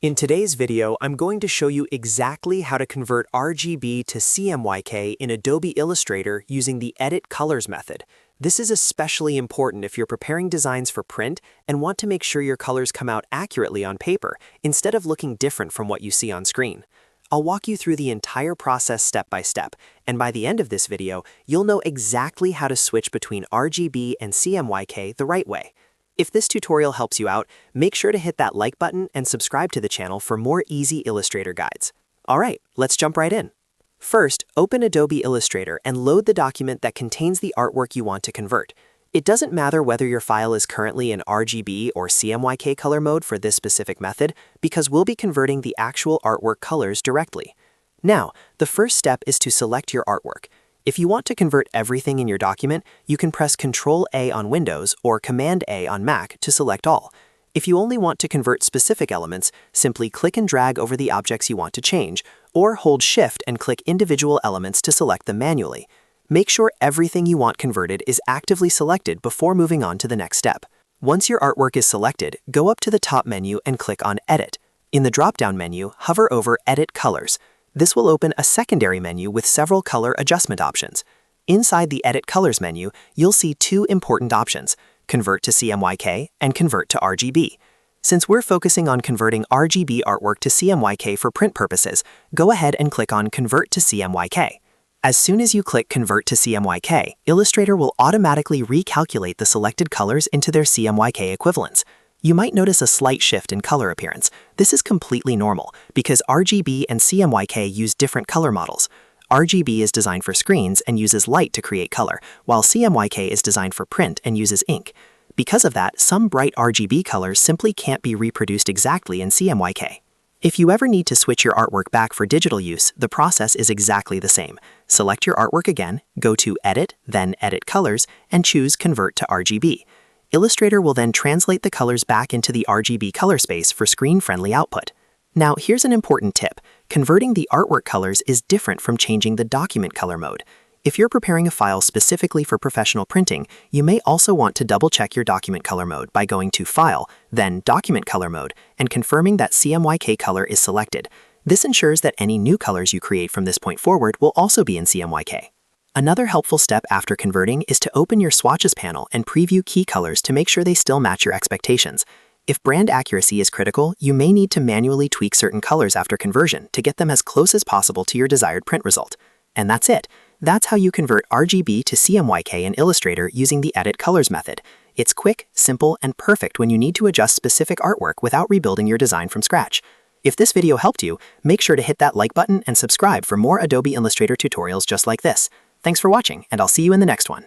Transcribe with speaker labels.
Speaker 1: In today's video, I'm going to show you exactly how to convert RGB to CMYK in Adobe Illustrator using the Edit Colors method. This is especially important if you're preparing designs for print and want to make sure your colors come out accurately on paper instead of looking different from what you see on screen. I'll walk you through the entire process step by step, and by the end of this video, you'll know exactly how to switch between RGB and CMYK the right way. If this tutorial helps you out, make sure to hit that like button and subscribe to the channel for more easy Illustrator guides. Alright, let's jump right in. First, open Adobe Illustrator and load the document that contains the artwork you want to convert. It doesn't matter whether your file is currently in RGB or CMYK color mode for this specific method, because we'll be converting the actual artwork colors directly. Now, the first step is to select your artwork. If you want to convert everything in your document, you can press Ctrl-A on Windows or Command-A on Mac to select all. If you only want to convert specific elements, simply click and drag over the objects you want to change, or hold Shift and click individual elements to select them manually. Make sure everything you want converted is actively selected before moving on to the next step. Once your artwork is selected, go up to the top menu and click on Edit. In the drop-down menu, hover over Edit Colors. This will open a secondary menu with several color adjustment options. Inside the Edit Colors menu, you'll see two important options: Convert to CMYK and Convert to RGB. Since we're focusing on converting RGB artwork to CMYK for print purposes, go ahead and click on Convert to CMYK. As soon as you click Convert to CMYK, Illustrator will automatically recalculate the selected colors into their CMYK equivalents. You might notice a slight shift in color appearance. This is completely normal because RGB and CMYK use different color models. RGB is designed for screens and uses light to create color, while CMYK is designed for print and uses ink. Because of that, some bright RGB colors simply can't be reproduced exactly in CMYK. If you ever need to switch your artwork back for digital use, the process is exactly the same. Select your artwork again, go to Edit, then Edit Colors, and choose Convert to RGB. Illustrator will then translate the colors back into the RGB color space for screen-friendly output. Now, here's an important tip. Converting the artwork colors is different from changing the document color mode. If you're preparing a file specifically for professional printing, you may also want to double-check your document color mode by going to File, then Document Color Mode, and confirming that CMYK color is selected. This ensures that any new colors you create from this point forward will also be in CMYK. Another helpful step after converting is to open your swatches panel and preview key colors to make sure they still match your expectations. If brand accuracy is critical, you may need to manually tweak certain colors after conversion to get them as close as possible to your desired print result. And that's it. That's how you convert RGB to CMYK in Illustrator using the Edit Colors method. It's quick, simple, and perfect when you need to adjust specific artwork without rebuilding your design from scratch. If this video helped you, make sure to hit that like button and subscribe for more Adobe Illustrator tutorials just like this. Thanks for watching, and I'll see you in the next one.